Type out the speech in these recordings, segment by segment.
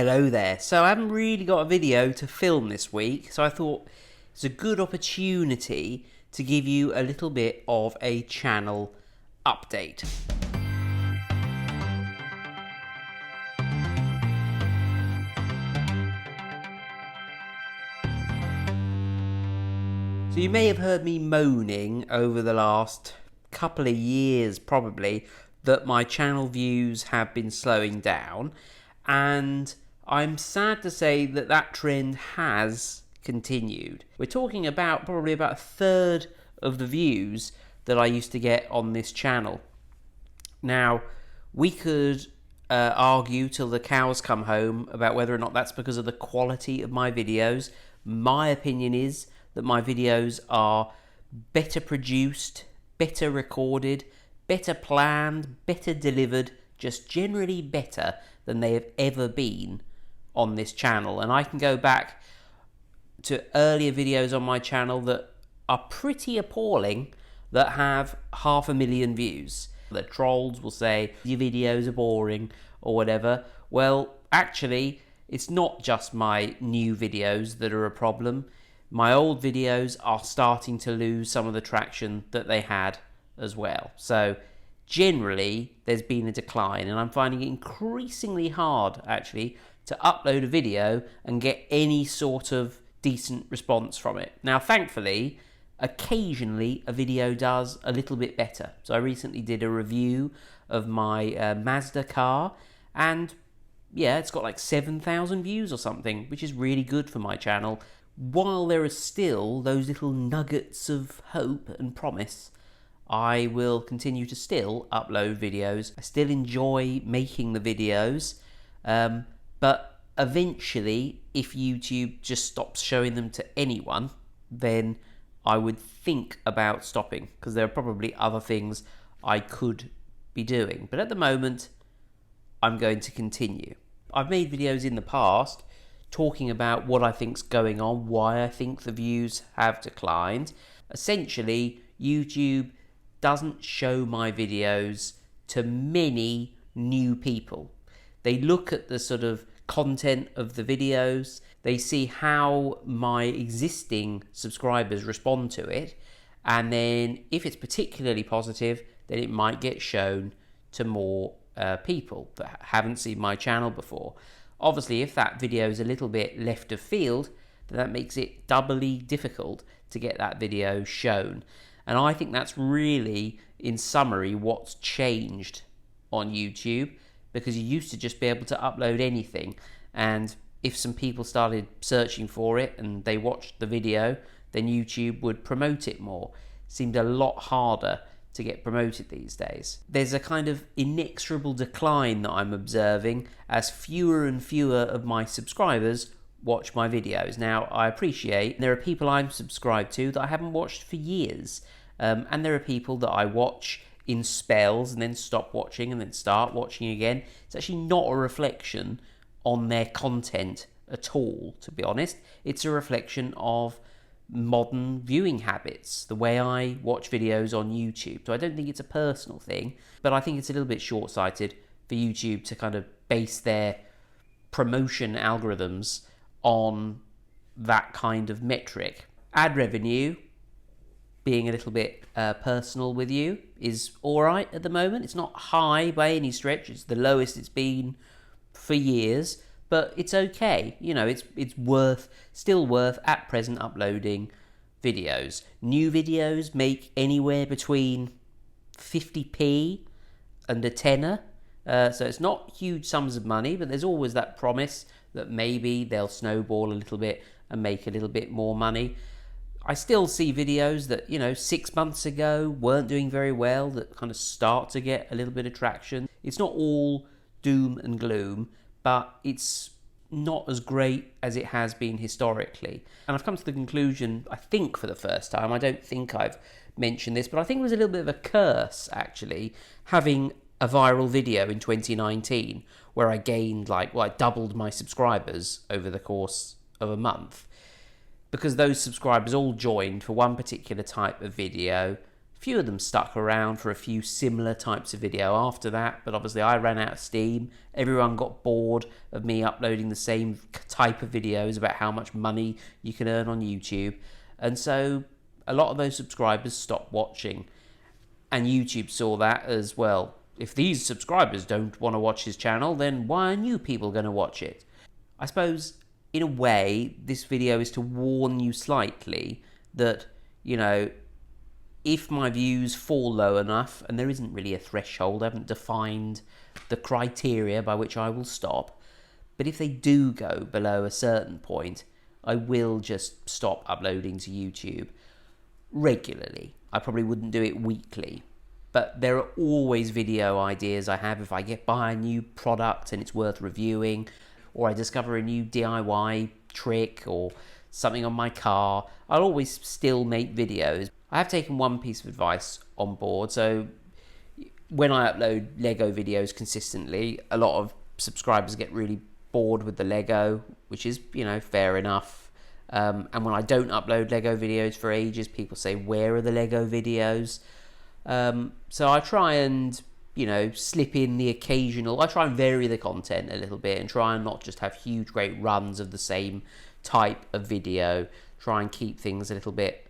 Hello there. So I haven't really got a video to film this week, so I thought it's a good opportunity to give you a little bit of a channel update. So you may have heard me moaning over the last couple of years probably that my channel views have been slowing down, and I'm sad to say that that trend has continued. We're talking about probably about a third of the views that I used to get on this channel. Now, we could argue till the cows come home about whether or not that's because of the quality of my videos. My opinion is that my videos are better produced, better recorded, better planned, better delivered, just generally better than they have ever been on this channel. And I can go back to earlier videos on my channel that are pretty appalling that have 500,000 views. The trolls will say your videos are boring or whatever. Well, actually, it's not just my new videos that are a problem. My old videos are starting to lose some of the traction that they had as well. So generally, there's been a decline, and I'm finding it increasingly hard, actually, to upload a video and get any sort of decent response from it. Now, thankfully, occasionally a video does a little bit better. So I recently did a review of my Mazda car, and yeah, it's got like 7,000 views or something, which is really good for my channel. While there are still those little nuggets of hope and promise, I will continue to still upload videos. I still enjoy making the videos, but eventually, if YouTube just stops showing them to anyone, then I would think about stopping, because there are probably other things I could be doing. But at the moment, I'm going to continue. I've made videos in the past talking about what I think's going on, why I think the views have declined. Essentially, YouTube doesn't show my videos to many new people. They look at the sort of content of the videos, they see how my existing subscribers respond to it, and then if it's particularly positive, then it might get shown to more people that haven't seen my channel before. Obviously, if that video is a little bit left of field, then that makes it doubly difficult to get that video shown. And I think that's really, in summary, what's changed on YouTube, because you used to just be able to upload anything, and if some people started searching for it and they watched the video, then YouTube would promote it more. It seemed a lot harder to get promoted these days. There's a kind of inexorable decline that I'm observing as fewer and fewer of my subscribers watch my videos. Now, I appreciate there are people I'm subscribed to that I haven't watched for years, and there are people that I watch in spells and then stop watching and then start watching again. It's actually not a reflection on their content at all, to be honest. It's a reflection of modern viewing habits, the way I watch videos on YouTube. So I don't think it's a personal thing, but I think it's a little bit short-sighted for YouTube to kind of base their promotion algorithms on that kind of metric. Ad revenue, being a little bit personal with you, is all right at the moment. It's not high by any stretch. It's the lowest it's been for years, but it's okay. You know, it's still worth at present uploading videos. New videos make anywhere between 50p and a tenner, so it's not huge sums of money, but there's always that promise that maybe they'll snowball a little bit and make a little bit more money. I still see videos that, 6 months ago weren't doing very well that kind of start to get a little bit of traction. It's not all doom and gloom, but it's not as great as it has been historically. And I've come to the conclusion, I think for the first time, I don't think I've mentioned this, but I think it was a little bit of a curse, actually, having a viral video in 2019 where I gained I doubled my subscribers over the course of a month, because those subscribers all joined for one particular type of video few of them stuck around for a few similar types of video after that, but obviously I ran out of steam. Everyone got bored of me uploading the same type of videos about how much money you can earn on YouTube. And so a lot of those subscribers stopped watching. And YouTube saw that as well. If these subscribers don't want to watch his channel, then why are new people going to watch it? I suppose, in a way, this video is to warn you slightly that, if my views fall low enough, and there isn't really a threshold, I haven't defined the criteria by which I will stop, but if they do go below a certain point, I will just stop uploading to YouTube regularly. I probably wouldn't do it weekly, but there are always video ideas I have if I buy a new product and it's worth reviewing, or I discover a new DIY trick or something on my car. I'll always still make videos. I have taken one piece of advice on board. So when I upload Lego videos consistently, a lot of subscribers get really bored with the Lego, which is, fair enough. And when I don't upload Lego videos for ages, people say, where are the Lego videos? So I try and, slip in the occasional, I try and vary the content a little bit and try and not just have huge, great runs of the same type of video. Try and keep things a little bit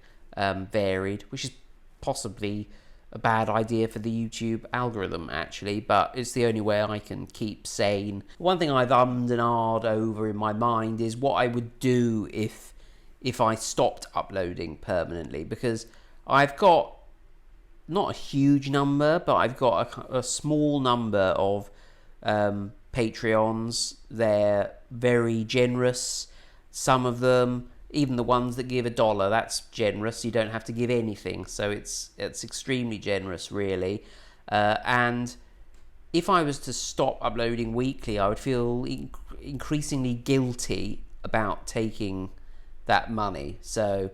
varied, which is possibly a bad idea for the YouTube algorithm, actually, but it's the only way I can keep sane. One thing I've ummed and ahed over in my mind is what I would do if I stopped uploading permanently, because I've got not a huge number, but I've got a small number of Patreons. They're very generous. Some of them, even the ones that give $1, that's generous. You don't have to give anything, so it's extremely generous, really. And if I was to stop uploading weekly, I would feel increasingly guilty about taking that money. So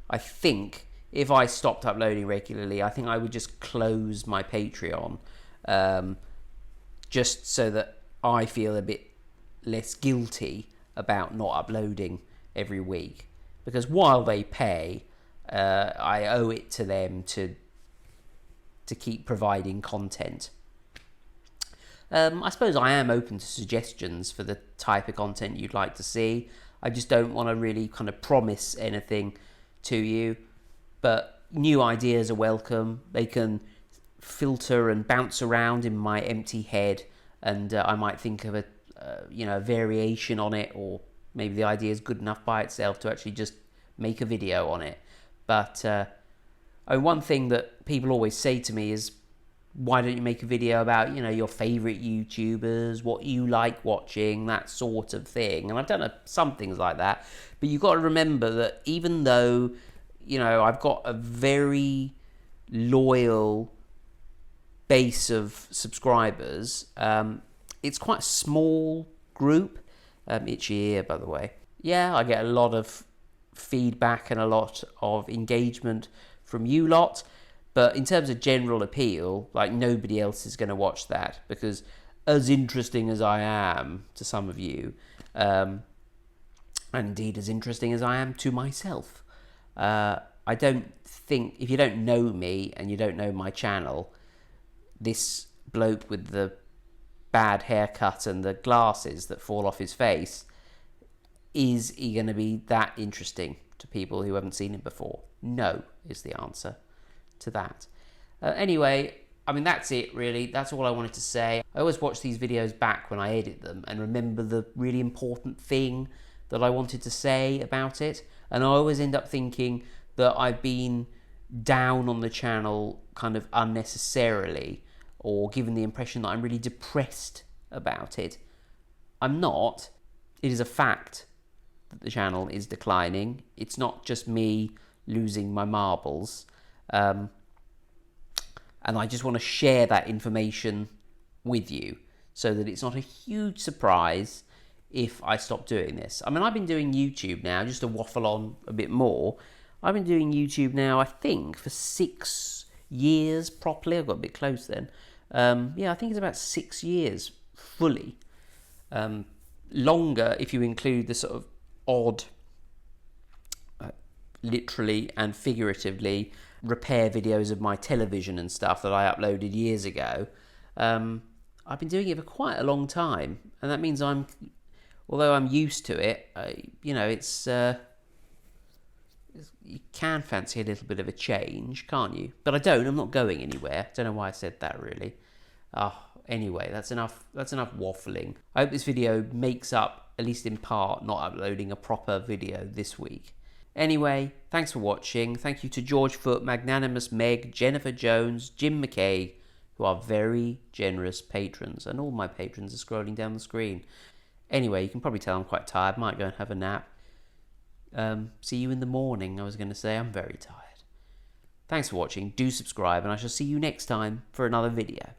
I think if I stopped uploading regularly, I think I would just close my Patreon, just so that I feel a bit less guilty about not uploading every week. Because while they pay, I owe it to them to keep providing content. I suppose I am open to suggestions for the type of content you'd like to see. I just don't want to really kind of promise anything to you. But new ideas are welcome. They can filter and bounce around in my empty head, and I might think of a variation on it, or maybe the idea is good enough by itself to actually just make a video on it. But one thing that people always say to me is, why don't you make a video about, your favorite YouTubers, what you like watching, that sort of thing? And I've done some things like that. But you've got to remember that even though, I've got a very loyal base of subscribers, it's quite a small group. Itchy ear, by the way. Yeah, I get a lot of feedback and a lot of engagement from you lot, but in terms of general appeal, like, nobody else is going to watch that, because as interesting as I am to some of you, and indeed as interesting as I am to myself, I don't think, if you don't know me and you don't know my channel, this bloke with the bad haircut and the glasses that fall off his face, is he going to be that interesting to people who haven't seen him before? No, is the answer to that. Anyway, that's it, really. That's all I wanted to say. I always watch these videos back when I edit them and remember the really important thing that I wanted to say about it, and I always end up thinking that I've been down on the channel kind of unnecessarily, or given the impression that I'm really depressed about it. I'm not. It is a fact that the channel is declining. It's not just me losing my marbles. And I just want to share that information with you so that it's not a huge surprise if I stop doing this. I've been doing YouTube now, just to waffle on a bit more. I've been doing YouTube now, I think, for 6 years properly. I got a bit close then. I think it's about 6 years fully. Longer if you include the sort of odd, literally and figuratively, repair videos of my television and stuff that I uploaded years ago. I've been doing it for quite a long time, and that means although I'm used to it, it's you can fancy a little bit of a change, can't you? But I don't. I'm not going anywhere. Don't know why I said that, really. Anyway, that's enough waffling. I hope this video makes up, at least in part, not uploading a proper video this week. Anyway, thanks for watching. Thank you to George Foote, Magnanimous Meg, Jennifer Jones, Jim McKay, who are very generous patrons. And all my patrons are scrolling down the screen. Anyway, you can probably tell I'm quite tired. Might go and have a nap. See you in the morning, I was going to say. I'm very tired. Thanks for watching. Do subscribe, and I shall see you next time for another video.